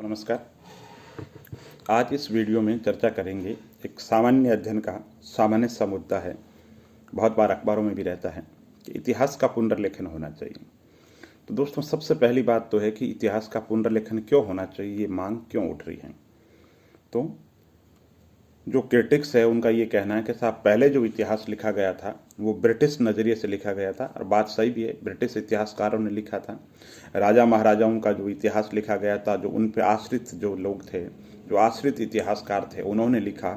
तो नमस्कार। आज इस वीडियो में चर्चा करेंगे एक सामान्य अध्ययन का सामान्य सा मुद्दा है, बहुत बार अखबारों में भी रहता है कि इतिहास का पुनर्लेखन होना चाहिए। तो दोस्तों, सबसे पहली बात तो है कि इतिहास का पुनर्लेखन क्यों होना चाहिए, ये मांग क्यों उठ रही है। तो जो क्रिटिक्स है उनका ये कहना है कि साहब पहले जो इतिहास लिखा गया था वो ब्रिटिश नज़रिए से लिखा गया था, और बात सही भी है, ब्रिटिश इतिहासकारों ने लिखा था। राजा महाराजाओं का जो इतिहास लिखा गया था, जो उन पे आश्रित जो लोग थे, जो आश्रित इतिहासकार थे, उन्होंने लिखा।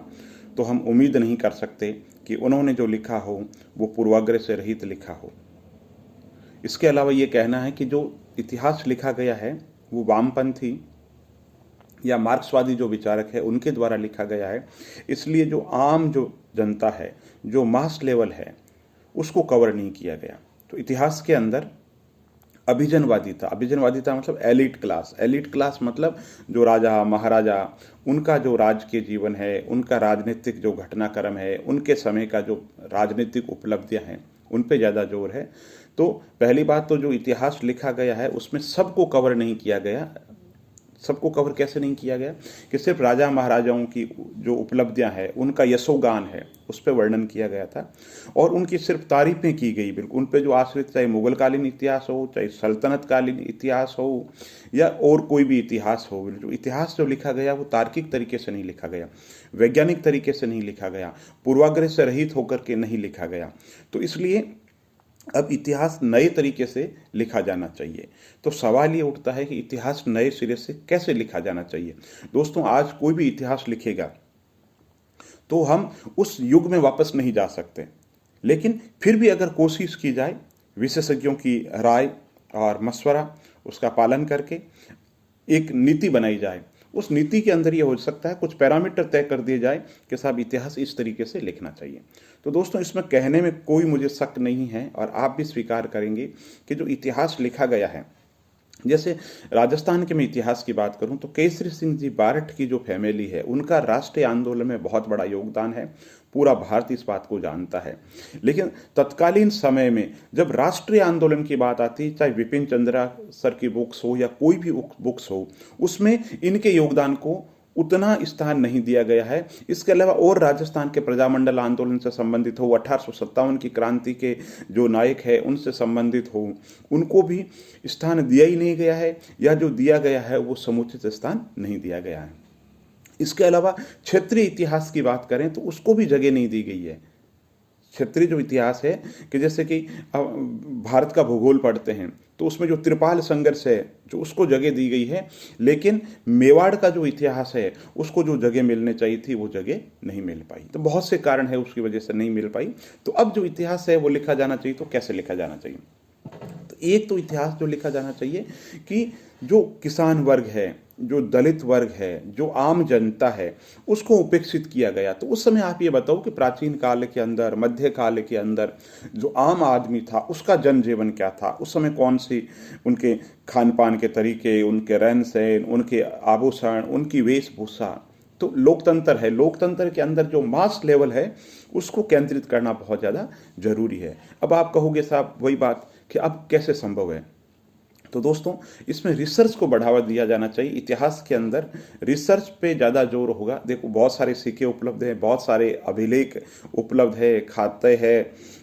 तो हम उम्मीद नहीं कर सकते कि उन्होंने जो लिखा हो वो पूर्वाग्रह से रहित लिखा हो। इसके अलावा ये कहना है कि जो इतिहास लिखा गया है वो वामपंथी या मार्क्सवादी जो विचारक है उनके द्वारा लिखा गया है, इसलिए जो आम जो जनता है, जो मास लेवल है, उसको कवर नहीं किया गया। तो इतिहास के अंदर अभिजनवादिता मतलब एलिट क्लास मतलब जो राजा महाराजा, उनका जो राजकीय जीवन है, उनका राजनीतिक जो घटनाक्रम है, उनके समय का जो राजनीतिक उपलब्धियां हैं, उन पे ज़्यादा जोर है। तो पहली बात तो जो इतिहास लिखा गया है उसमें सबको कवर नहीं किया गया। सबको कवर कैसे नहीं किया गया कि सिर्फ राजा महाराजाओं की जो उपलब्धियां हैं, उनका यशोगान है, उस पर वर्णन किया गया था और उनकी सिर्फ तारीफें की गई। बिल्कुल उन पे जो आश्रित, चाहे मुगल कालीन इतिहास हो, चाहे सल्तनत कालीन इतिहास हो या और कोई भी इतिहास हो, जो इतिहास जो लिखा गया वो तार्किक तरीके से नहीं लिखा गया, वैज्ञानिक तरीके से नहीं लिखा गया, पूर्वाग्रह से रहित होकर के नहीं लिखा गया। तो इसलिए अब इतिहास नए तरीके से लिखा जाना चाहिए। तो सवाल ये उठता है कि इतिहास नए सिरे से कैसे लिखा जाना चाहिए। दोस्तों, आज कोई भी इतिहास लिखेगा तो हम उस युग में वापस नहीं जा सकते, लेकिन फिर भी अगर कोशिश की जाए, विशेषज्ञों की राय और मशवरा उसका पालन करके एक नीति बनाई जाए, उस नीति के अंदर ये हो सकता है कुछ पैरामीटर तय कर दिए जाए कि साहब इतिहास इस तरीके से लिखना चाहिए। तो दोस्तों, इसमें कहने में कोई मुझे शक नहीं है और आप भी स्वीकार करेंगे कि जो इतिहास लिखा गया है, जैसे राजस्थान के मैं इतिहास की बात करूं तो केसरी सिंह जी बारठ की जो फैमिली है, उनका राष्ट्रीय आंदोलन में बहुत बड़ा योगदान है। पूरा भारत इस बात को जानता है। लेकिन तत्कालीन समय में जब राष्ट्रीय आंदोलन की बात आती, चाहे विपिन चंद्रा सर की बुक्स हो या कोई भी बुक्स हो, उसमें इनके योगदान को उतना स्थान नहीं दिया गया है। इसके अलावा और राजस्थान के प्रजामंडल आंदोलन से संबंधित हो, 1857 की क्रांति के जो नायक है उनसे संबंधित हो, उनको भी स्थान दिया ही नहीं गया है, या जो दिया गया है वो समुचित स्थान नहीं दिया गया है। इसके अलावा क्षेत्रीय इतिहास की बात करें तो उसको भी जगह नहीं दी गई है। क्षेत्रीय जो इतिहास है कि जैसे कि भारत का भूगोल पढ़ते हैं तो उसमें जो त्रिपाल संघर्ष है जो उसको जगह दी गई है, लेकिन मेवाड़ का जो इतिहास है उसको जो जगह मिलने चाहिए थी वो जगह नहीं मिल पाई। तो बहुत से कारण है उसकी वजह से नहीं मिल पाई। तो अब जो इतिहास है वो लिखा जाना चाहिए, तो कैसे लिखा जाना चाहिए। तो एक तो इतिहास जो लिखा जाना चाहिए कि जो किसान वर्ग है, जो दलित वर्ग है, जो आम जनता है, उसको उपेक्षित किया गया। तो उस समय आप ये बताओ कि प्राचीन काल के अंदर, मध्य काल के अंदर जो आम आदमी था उसका जनजीवन क्या था, उस समय कौन सी उनके खान पान के तरीके, उनके रहन सहन, उनके आभूषण, उनकी वेशभूषा। तो लोकतंत्र है, लोकतंत्र के अंदर जो मास लेवल है उसको केंद्रित करना बहुत ज़्यादा जरूरी है। अब आप कहोगे साहब वही बात कि अब कैसे संभव है। तो दोस्तों, इसमें रिसर्च को बढ़ावा दिया जाना चाहिए। इतिहास के अंदर रिसर्च पे ज़्यादा जोर होगा। देखो, बहुत सारे सिक्के उपलब्ध हैं, बहुत सारे अभिलेख उपलब्ध है,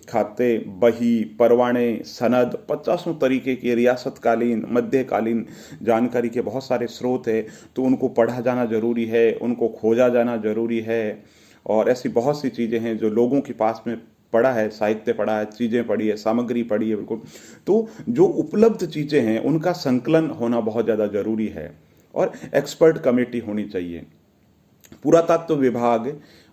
खाते, बही, परवाने, सनद, 50 तरीके के रियासतकालीन, मध्यकालीन जानकारी के बहुत सारे स्रोत है। तो उनको पढ़ा जाना जरूरी है, उनको खोजा जाना जरूरी है। और ऐसी बहुत सी चीज़ें हैं जो लोगों के पास में पढ़ा है, साहित्य पढ़ा है, चीज़ें पढ़ी है, सामग्री पढ़ी है, बिल्कुल। तो जो उपलब्ध चीज़ें हैं उनका संकलन होना बहुत ज़्यादा जरूरी है और एक्सपर्ट कमेटी होनी चाहिए। पुरातत्व विभाग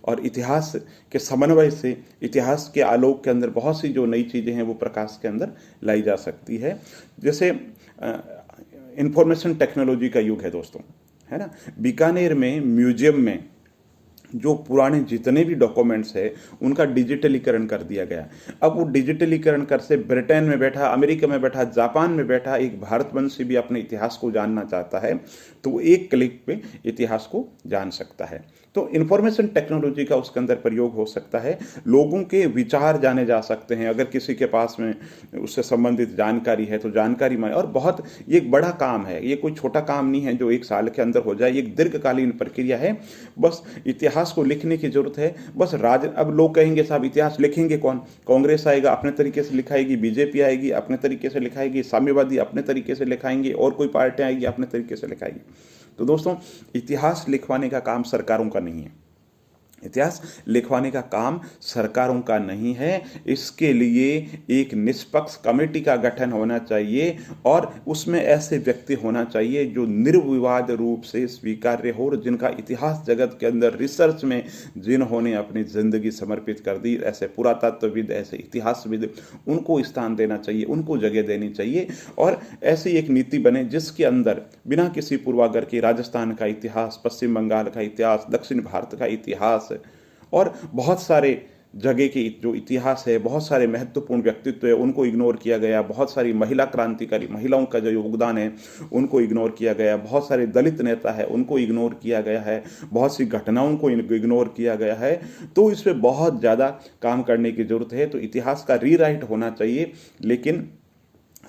और इतिहास के समन्वय से इतिहास के आलोक के अंदर बहुत सी जो नई चीज़ें हैं वो प्रकाश के अंदर लाई जा सकती है। जैसे इंफॉर्मेशन टेक्नोलॉजी का युग है दोस्तों, है ना। बीकानेर में म्यूजियम में जो पुराने जितने भी डॉक्यूमेंट्स है उनका डिजिटलीकरण कर दिया गया। अब वो डिजिटलीकरण कर से ब्रिटेन में बैठा, अमेरिका में बैठा, जापान में बैठा एक भारतवंशी भी अपने इतिहास को जानना चाहता है तो वो एक क्लिक पे इतिहास को जान सकता है। तो इंफॉर्मेशन टेक्नोलॉजी का उसके अंदर प्रयोग हो सकता है, लोगों के विचार जाने जा सकते हैं, अगर किसी के पास में उससे संबंधित जानकारी है तो जानकारी में, और बहुत ये एक बड़ा काम है, ये कोई छोटा काम नहीं है जो एक साल के अंदर हो जाए, ये एक दीर्घकालीन प्रक्रिया है। बस इतिहास को लिखने की जरूरत है। बस अब लोग कहेंगे साहब इतिहास लिखेंगे कौन, कांग्रेस आएगा अपने तरीके से लिखाएगी, बीजेपी आएगी अपने तरीके से लिखाएगी, साम्यवादी अपने तरीके से लिखाएंगे, और कोई पार्टी आएगी अपने तरीके से लिखाएगी। तो दोस्तों, इतिहास लिखवाने का काम सरकारों का नहीं है, इतिहास लिखवाने का काम सरकारों का नहीं है। इसके लिए एक निष्पक्ष कमेटी का गठन होना चाहिए, और उसमें ऐसे व्यक्ति होना चाहिए जो निर्विवाद रूप से स्वीकार्य हो, और जिनका इतिहास जगत के अंदर रिसर्च में जिन्होंने अपनी जिंदगी समर्पित कर दी, ऐसे पुरातत्वविद, ऐसे इतिहासविद, उनको स्थान देना चाहिए, उनको जगह देनी चाहिए। और ऐसी एक नीति बने जिसके अंदर बिना किसी पूर्वाग्रह के राजस्थान का इतिहास, पश्चिम बंगाल का इतिहास, दक्षिण भारत का इतिहास और बहुत सारे जगह के जो इतिहास है, बहुत सारे महत्वपूर्ण व्यक्तित्व है, उनको इग्नोर किया गया। बहुत सारी महिला क्रांतिकारी, महिलाओं का जो योगदान है उनको इग्नोर किया गया। बहुत सारे दलित नेता है उनको इग्नोर किया गया है। बहुत सी घटनाओं को इग्नोर किया गया है। तो इस पर बहुत ज़्यादा काम करने की जरूरत है। तो इतिहास का रीराइट होना चाहिए, लेकिन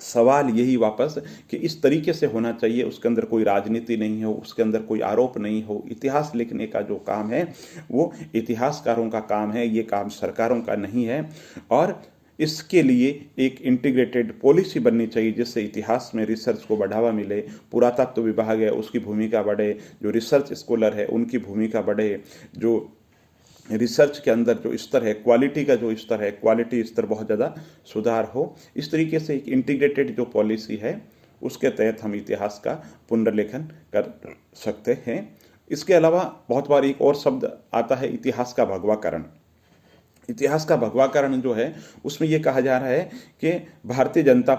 सवाल यही वापस कि इस तरीके से होना चाहिए, उसके अंदर कोई राजनीति नहीं हो, उसके अंदर कोई आरोप नहीं हो। इतिहास लिखने का जो काम है वो इतिहासकारों का काम है, ये काम सरकारों का नहीं है। और इसके लिए एक इंटीग्रेटेड पॉलिसी बननी चाहिए जिससे इतिहास में रिसर्च को बढ़ावा मिले। पुरातत्व विभाग है उसकी भूमिका बढ़े, जो रिसर्च स्कॉलर है उनकी भूमिका बढ़े, जो रिसर्च के अंदर जो स्तर है, क्वालिटी का जो स्तर है, क्वालिटी स्तर बहुत ज़्यादा सुधार हो। इस तरीके से एक इंटीग्रेटेड जो पॉलिसी है उसके तहत हम इतिहास का पुनर्लेखन कर सकते हैं। इसके अलावा बहुत बार एक और शब्द आता है, इतिहास का भगवाकरण। इतिहास का भगवाकरण जो है उसमें ये कहा जा रहा है कि भारतीय जनता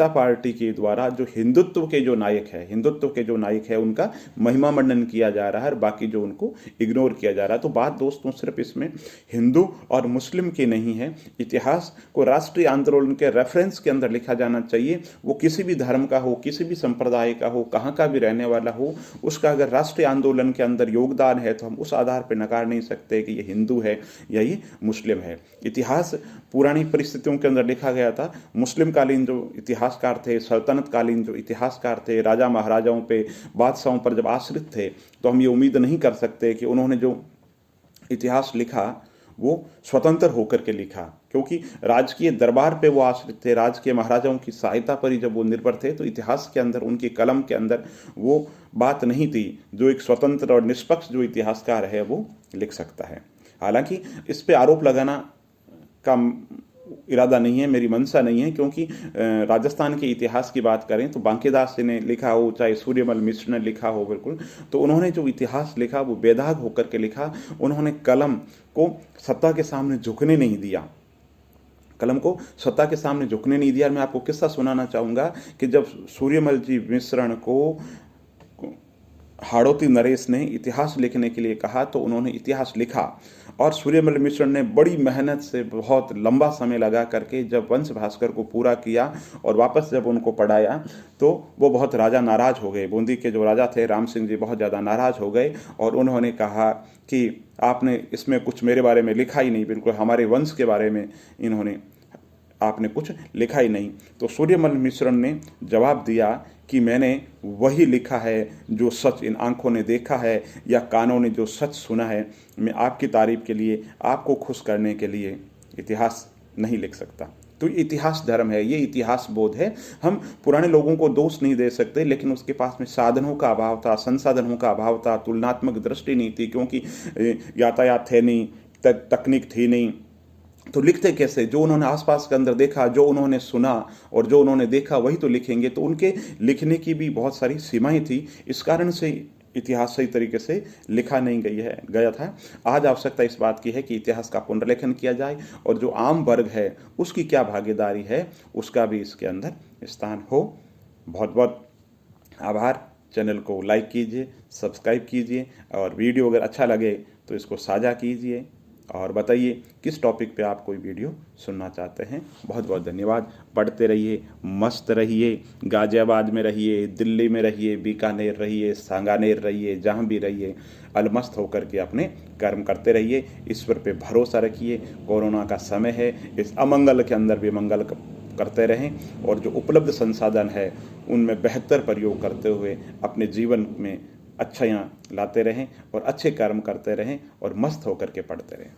पार्टी के द्वारा जो हिंदुत्व के जो नायक है उनका महिमा मंडन किया जा रहा है, और बाकी जो उनको इग्नोर किया जा रहा है। तो बात दोस्तों सिर्फ इसमें हिंदू और मुस्लिम की नहीं है। इतिहास को राष्ट्रीय आंदोलन के रेफरेंस के अंदर लिखा जाना चाहिए। वो किसी भी धर्म का हो, किसी भी संप्रदाय का हो, कहाँ का भी रहने वाला हो, उसका अगर राष्ट्रीय आंदोलन के अंदर योगदान है तो हम उस आधार पर नकार नहीं सकते कि ये हिंदू है या ये मुस्लिम है। इतिहास पुरानी परिस्थितियों के अंदर लिखा गया था। मुस्लिम कालीन जो इतिहासकार थे, सल्तनत कालीन जो इतिहासकार थे, राजा महाराजाओं पे, बादशाहों पर जब आश्रित थे, तो हम ये उम्मीद नहीं कर सकते कि उन्होंने जो इतिहास लिखा वो स्वतंत्र होकर के लिखा, क्योंकि राजकीय दरबार पे वो आश्रित थे, राजकीय महाराजाओं की सहायता पर ही जब वो निर्भर थे। तो इतिहास के अंदर, उनकी कलम के अंदर वो बात नहीं थी जो एक स्वतंत्र और निष्पक्ष जो इतिहासकार है वो लिख सकता है। हालांकि इस पे आरोप लगाना का इरादा नहीं है, मेरी मंशा नहीं है, क्योंकि राजस्थान के इतिहास की बात करें तो बांकेदास ने लिखा हो, चाहे सूर्यमल मिश्र ने लिखा हो, बिल्कुल, तो उन्होंने जो इतिहास लिखा वो बेदाग होकर के लिखा। उन्होंने कलम को सत्ता के सामने झुकने नहीं दिया, कलम को सत्ता के सामने झुकने नहीं दिया। मैं आपको किस्सा सुनाना चाहूँगा कि जब सूर्यमल जी मिश्रण को हाड़ौती नरेश ने इतिहास लिखने के लिए कहा तो उन्होंने इतिहास लिखा, और सूर्यमल मिश्र ने बड़ी मेहनत से बहुत लंबा समय लगा करके जब वंश भास्कर को पूरा किया और वापस जब उनको पढ़ाया तो वो बहुत राजा नाराज हो गए। बूंदी के जो राजा थे राम सिंह जी बहुत ज़्यादा नाराज हो गए, और उन्होंने कहा कि आपने इसमें कुछ मेरे बारे में लिखा ही नहीं, बिल्कुल हमारे वंश के बारे में आपने कुछ लिखा ही नहीं। तो सूर्यमल मिश्र ने जवाब दिया कि मैंने वही लिखा है जो सच इन आंखों ने देखा है या कानों ने जो सच सुना है। मैं आपकी तारीफ के लिए, आपको खुश करने के लिए इतिहास नहीं लिख सकता। तो इतिहास धर्म है, ये इतिहास बोध है। हम पुराने लोगों को दोष नहीं दे सकते, लेकिन उसके पास में साधनों का अभाव था, संसाधनों का अभाव था, तुलनात्मक दृष्टि नहीं थी, क्योंकि यातायात थे नहीं, तकनीक थी नहीं, तो लिखते कैसे? जो उन्होंने आसपास के अंदर देखा, जो उन्होंने सुना और जो उन्होंने देखा वही तो लिखेंगे। तो उनके लिखने की भी बहुत सारी सीमाएं थी, इस कारण से इतिहास सही तरीके से लिखा नहीं गया था। आज आवश्यकता इस बात की है कि इतिहास का पुनर्लेखन किया जाए, और जो आम वर्ग है उसकी क्या भागीदारी है उसका भी इसके अंदर स्थान हो। बहुत बहुत आभार। चैनल को लाइक कीजिए, सब्सक्राइब कीजिए, और वीडियो अगर अच्छा लगे तो इसको साझा कीजिए। और बताइए किस टॉपिक पे आप कोई वीडियो सुनना चाहते हैं। बहुत बहुत धन्यवाद। पढ़ते रहिए, मस्त रहिए, गाज़ियाबाद में रहिए, दिल्ली में रहिए, बीकानेर रहिए, सांगानेर रहिए, जहाँ भी रहिए, अलमस्त होकर के अपने कर्म करते रहिए। ईश्वर पे भरोसा रखिए। कोरोना का समय है, इस अमंगल के अंदर भी मंगल करते रहें और जो उपलब्ध संसाधन है उनमें बेहतर प्रयोग करते हुए अपने जीवन में अच्छाइयाँ लाते रहें और अच्छे कर्म करते रहें और मस्त होकर के पढ़ते रहें।